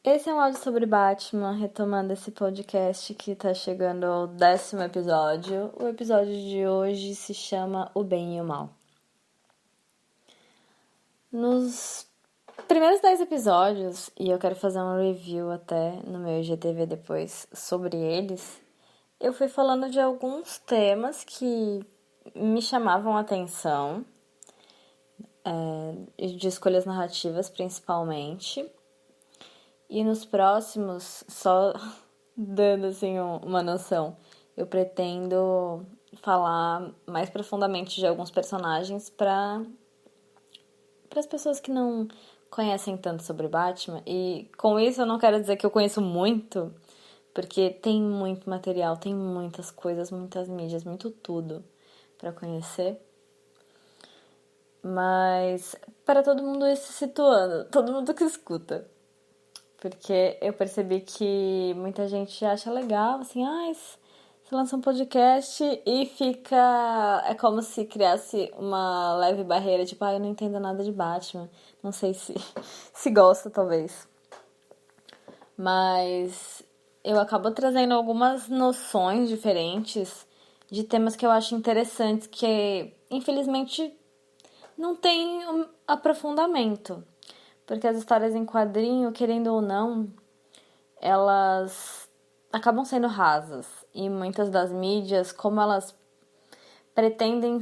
Esse é um áudio sobre Batman, retomando esse podcast que tá chegando ao 10º episódio. O episódio de hoje se chama O Bem e o Mal. Nos primeiros 10 episódios, e eu quero fazer um review até no meu IGTV depois sobre eles, eu fui falando de alguns temas que me chamavam a atenção, de escolhas narrativas principalmente. E nos próximos, só dando assim uma noção, eu pretendo falar mais profundamente de alguns personagens para as pessoas que não conhecem tanto sobre Batman. E com isso eu não quero dizer que eu conheço muito, porque tem muito material, tem muitas coisas, muitas mídias, muito tudo para conhecer. Mas para todo mundo ir se situando, todo mundo que escuta. Porque eu percebi que muita gente acha legal, assim, você lança um podcast e fica... É como se criasse uma leve barreira, tipo, eu não entendo nada de Batman. Não sei se gosta, talvez. Mas eu acabo trazendo algumas noções diferentes de temas que eu acho interessantes, que infelizmente não tem aprofundamento. Porque as histórias em quadrinho, querendo ou não, elas acabam sendo rasas. E muitas das mídias, como elas pretendem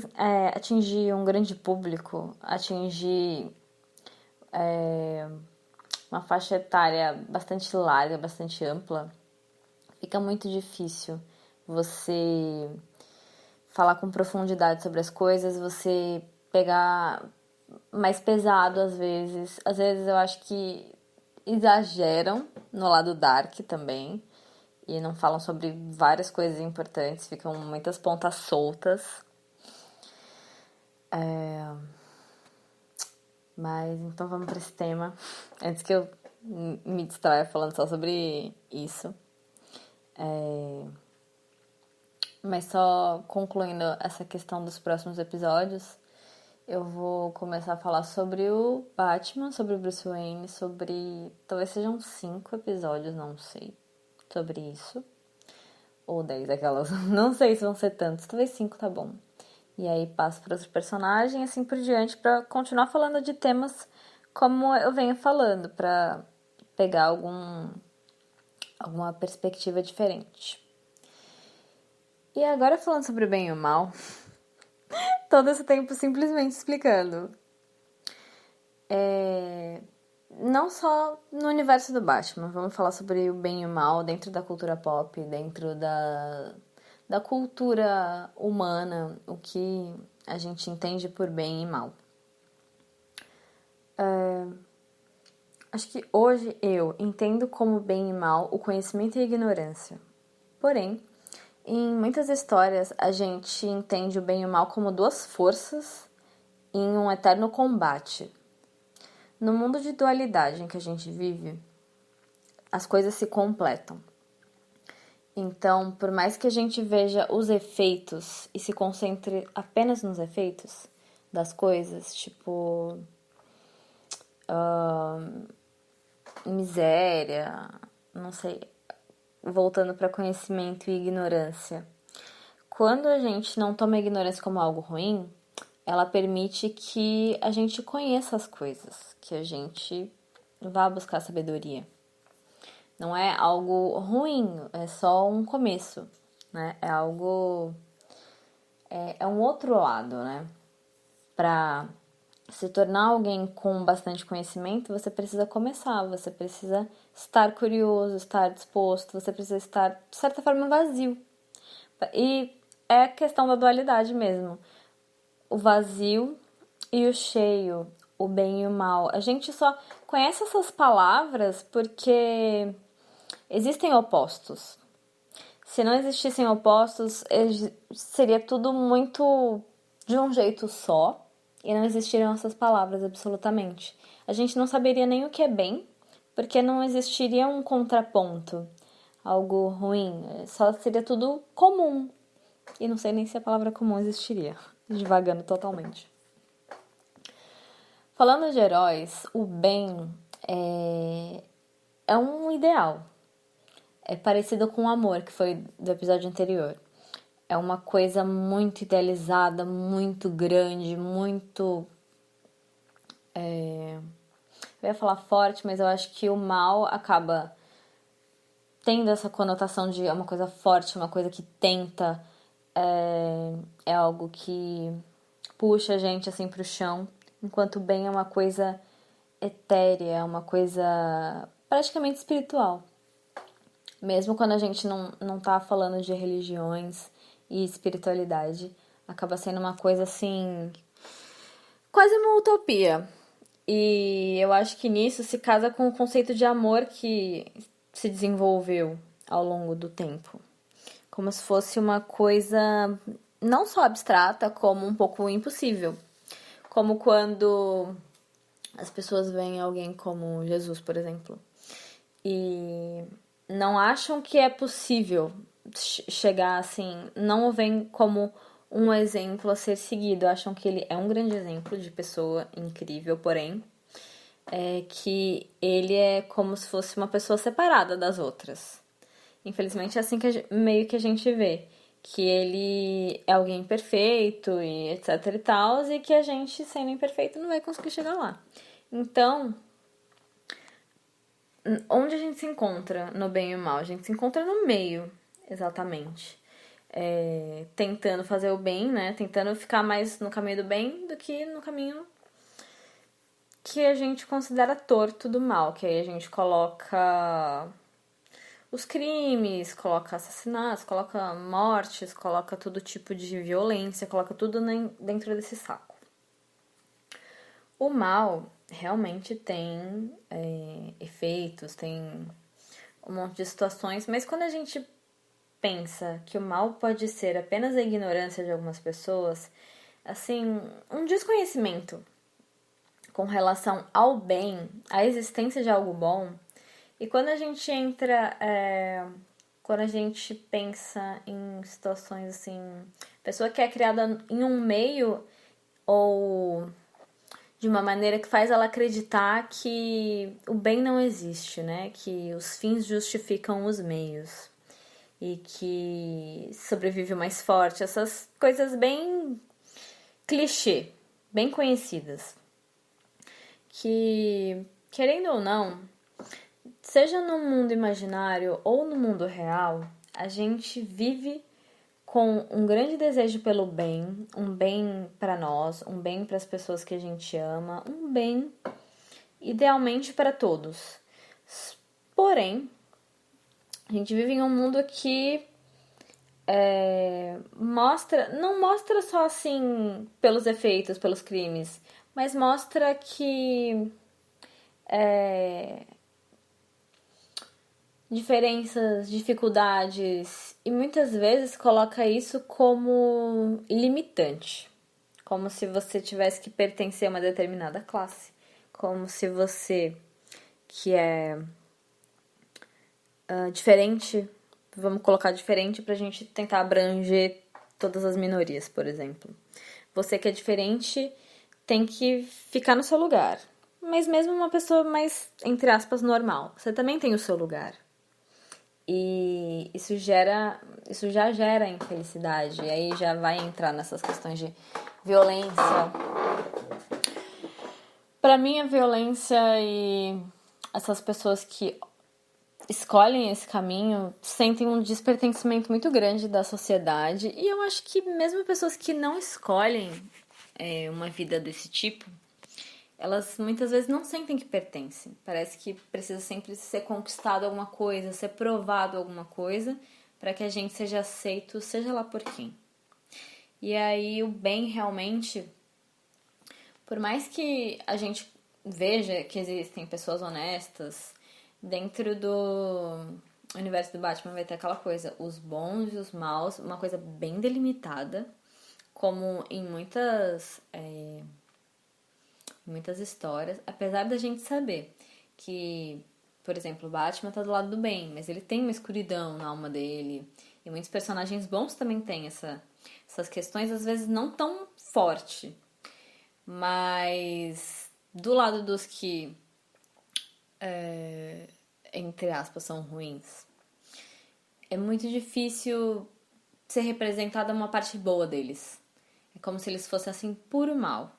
atingir um grande público, atingir uma faixa etária bastante larga, bastante ampla, fica muito difícil você falar com profundidade sobre as coisas, você pegar mais pesado às vezes. Às vezes eu acho que exageram no lado dark também e não falam sobre várias coisas importantes, ficam muitas pontas soltas. Mas então vamos para esse tema, antes que eu me distraia falando só sobre isso. Mas só concluindo essa questão dos próximos episódios, eu vou começar a falar sobre o Batman, sobre o Bruce Wayne, sobre... Talvez sejam 5 episódios, não sei, sobre isso. Ou 10, aquelas. Não sei se vão ser tantos, talvez 5 tá bom. E aí passo para outro personagem e assim por diante para continuar falando de temas como eu venho falando, para pegar alguma perspectiva diferente. E agora falando sobre o bem e o mal, todo esse tempo simplesmente explicando. Não só no universo do Batman, vamos falar sobre o bem e o mal dentro da cultura pop, dentro da cultura humana, o que a gente entende por bem e mal. Acho que hoje eu entendo como bem e mal o conhecimento e a ignorância. Porém, em muitas histórias a gente entende o bem e o mal como duas forças em um eterno combate. No mundo de dualidade em que a gente vive, as coisas se completam. Então, por mais que a gente veja os efeitos e se concentre apenas nos efeitos das coisas, tipo miséria, não sei, voltando para conhecimento e ignorância. Quando a gente não toma a ignorância como algo ruim, ela permite que a gente conheça as coisas, que a gente vá buscar sabedoria. Não é algo ruim, é só um começo, né? É algo... É um outro lado, né? Para se tornar alguém com bastante conhecimento, você precisa começar, você precisa estar curioso, estar disposto, você precisa estar, de certa forma, vazio. E é a questão da dualidade mesmo. O vazio e o cheio, o bem e o mal. A gente só conhece essas palavras porque existem opostos. Se não existissem opostos, seria tudo muito de um jeito só e não existiriam essas palavras absolutamente. A gente não saberia nem o que é bem, porque não existiria um contraponto, algo ruim. Só seria tudo comum. E não sei nem se a palavra comum existiria, divagando totalmente. Falando de heróis, o bem é um ideal. É parecido com o amor, que foi do episódio anterior. É uma coisa muito idealizada, muito grande, muito. Eu ia falar forte, mas eu acho que o mal acaba tendo essa conotação de uma coisa forte, uma coisa que tenta, é algo que puxa a gente assim pro chão, enquanto o bem é uma coisa etérea, é uma coisa praticamente espiritual. Mesmo quando a gente não tá falando de religiões e espiritualidade, acaba sendo uma coisa assim, quase uma utopia. E eu acho que nisso se casa com o conceito de amor que se desenvolveu ao longo do tempo. Como se fosse uma coisa não só abstrata, como um pouco impossível. Como quando as pessoas veem alguém como Jesus, por exemplo, e não acham que é possível chegar assim, não o veem como um exemplo a ser seguido, acham que ele é um grande exemplo de pessoa incrível, porém, que ele é como se fosse uma pessoa separada das outras. Infelizmente é assim que meio que a gente vê. Que ele é alguém perfeito e etc e tal, e que a gente, sendo imperfeito, não vai conseguir chegar lá. Então, onde a gente se encontra no bem e o mal? A gente se encontra no meio, exatamente. Tentando fazer o bem, né? Tentando ficar mais no caminho do bem do que no caminho que a gente considera torto do mal. Que aí a gente coloca os crimes, coloca assassinatos, coloca mortes, coloca todo tipo de violência, coloca tudo dentro desse saco. O mal realmente tem efeitos, tem um monte de situações, mas quando a gente pensa que o mal pode ser apenas a ignorância de algumas pessoas, assim, um desconhecimento com relação ao bem, à existência de algo bom, e quando a gente entra, quando a gente pensa em situações assim, pessoa que é criada em um meio ou de uma maneira que faz ela acreditar que o bem não existe, né? Que os fins justificam os meios e que sobrevive o mais forte, essas coisas bem clichê, bem conhecidas. Que, querendo ou não, seja no mundo imaginário ou no mundo real, a gente vive com um grande desejo pelo bem, um bem para nós, um bem para as pessoas que a gente ama, um bem idealmente para todos. Porém, a gente vive em um mundo que não mostra só assim pelos efeitos, pelos crimes, mas mostra que diferenças, dificuldades e muitas vezes coloca isso como limitante, como se você tivesse que pertencer a uma determinada classe, como se você que é diferente, vamos colocar diferente pra gente tentar abranger todas as minorias, por exemplo. Você que é diferente tem que ficar no seu lugar. Mas mesmo uma pessoa mais, entre aspas, normal, você também tem o seu lugar. E isso já gera infelicidade. E aí já vai entrar nessas questões de violência. Pra mim, a violência e essas pessoas que escolhem esse caminho sentem um despertencimento muito grande da sociedade. E eu acho que mesmo pessoas que não escolhem uma vida desse tipo, elas muitas vezes não sentem que pertencem. Parece que precisa sempre ser conquistado alguma coisa, ser provado alguma coisa, para que a gente seja aceito, seja lá por quem. E aí o bem realmente, por mais que a gente veja que existem pessoas honestas, dentro do universo do Batman vai ter aquela coisa, os bons e os maus, uma coisa bem delimitada, como em muitas histórias, apesar da gente saber que, por exemplo, o Batman tá do lado do bem, mas ele tem uma escuridão na alma dele, e muitos personagens bons também têm essas questões, às vezes não tão forte, mas do lado dos que entre aspas, são ruins, é muito difícil ser representada uma parte boa deles. É como se eles fossem assim puro mal.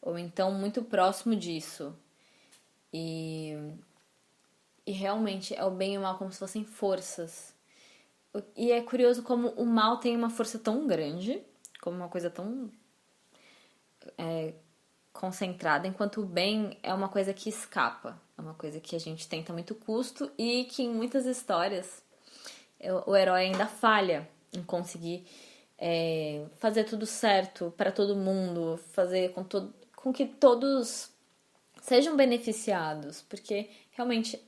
Ou então muito próximo disso. E realmente é o bem e o mal como se fossem forças. E é curioso como o mal tem uma força tão grande, como uma coisa tão concentrada, enquanto o bem é uma coisa que escapa. É uma coisa que a gente tenta a muito custo e que em muitas histórias o herói ainda falha em conseguir fazer tudo certo para todo mundo, fazer com que todos sejam beneficiados, porque realmente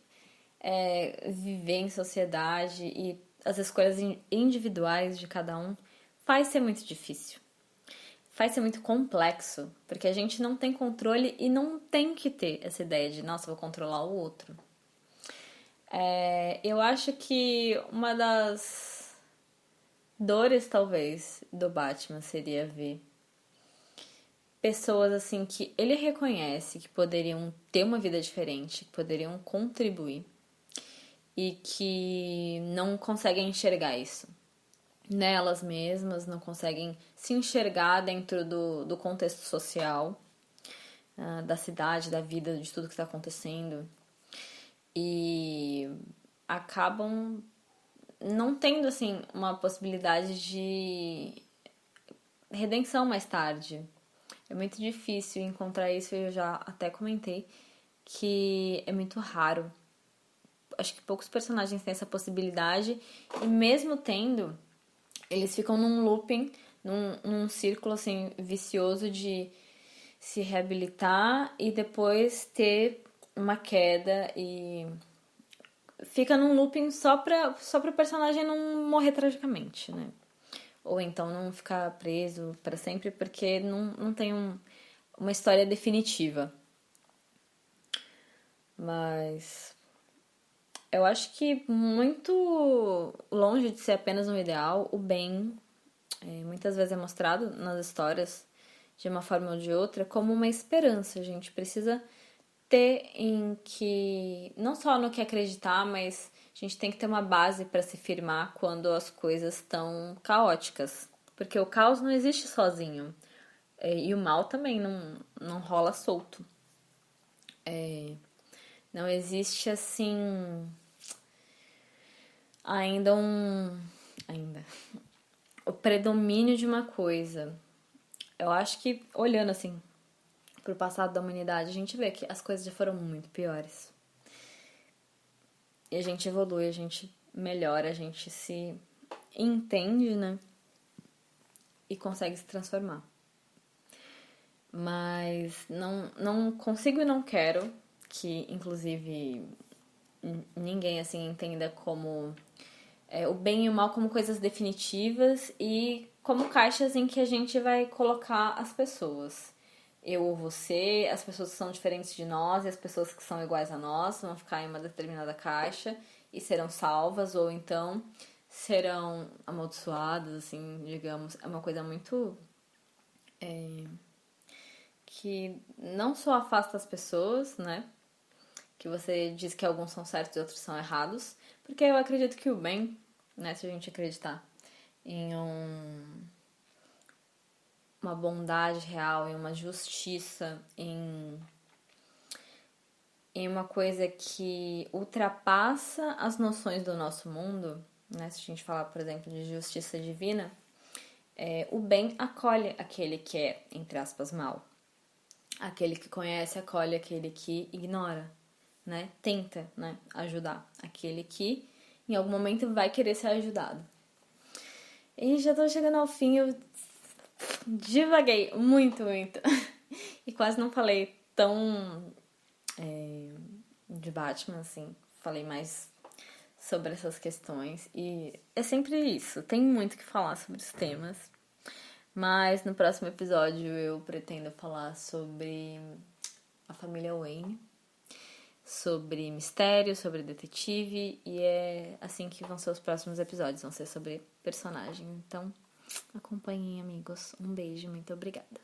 viver em sociedade e as escolhas individuais de cada um faz ser muito difícil. Faz ser muito complexo, porque a gente não tem controle e não tem que ter essa ideia de, nossa, vou controlar o outro. Eu acho que uma das dores, talvez, do Batman seria ver pessoas assim que ele reconhece que poderiam ter uma vida diferente, que poderiam contribuir e que não conseguem enxergar isso nelas mesmas, não conseguem se enxergar dentro do contexto social, da cidade, da vida, de tudo que está acontecendo e acabam não tendo assim uma possibilidade de redenção mais tarde. É muito difícil encontrar isso, eu já até comentei que é muito raro. Acho que poucos personagens têm essa possibilidade e mesmo tendo, eles ficam num looping, num círculo assim vicioso de se reabilitar e depois ter uma queda e fica num looping só pro personagem não morrer tragicamente, né? Ou então não ficar preso para sempre porque não tem uma história definitiva. Mas eu acho que muito longe de ser apenas um ideal, o bem muitas vezes é mostrado nas histórias de uma forma ou de outra como uma esperança. A gente precisa ter em que não só no que acreditar, mas a gente tem que ter uma base para se firmar quando as coisas estão caóticas, porque o caos não existe sozinho e o mal também não rola solto. Não existe assim ainda o predomínio de uma coisa. Eu acho que olhando assim pro passado da humanidade, a gente vê que as coisas já foram muito piores. E a gente evolui, a gente melhora, a gente se entende, né? E consegue se transformar. Mas não consigo e não quero que, inclusive, ninguém assim entenda como o bem e o mal como coisas definitivas e como caixas em que a gente vai colocar as pessoas. Eu ou você, as pessoas que são diferentes de nós e as pessoas que são iguais a nós vão ficar em uma determinada caixa e serão salvas ou então serão amaldiçoadas, assim, digamos. É uma coisa muito que não só afasta as pessoas, né? Que você diz que alguns são certos e outros são errados, porque eu acredito que o bem, né, se a gente acreditar em uma bondade real, em uma justiça, em uma coisa que ultrapassa as noções do nosso mundo, né? Se a gente falar, por exemplo, de justiça divina, o bem acolhe aquele que é, entre aspas, mal. Aquele que conhece acolhe aquele que ignora, né? Tenta, né, ajudar aquele que em algum momento vai querer ser ajudado. E já tô chegando ao fim, eu divaguei muito. E quase não falei tão de Batman, assim. Falei mais sobre essas questões. E é sempre isso, tem muito que falar sobre os temas. Mas no próximo episódio eu pretendo falar sobre a família Wayne, sobre mistério, sobre detetive, e é assim que vão ser os próximos episódios, vão ser sobre personagem. Então, acompanhem, amigos. Um beijo, muito obrigada.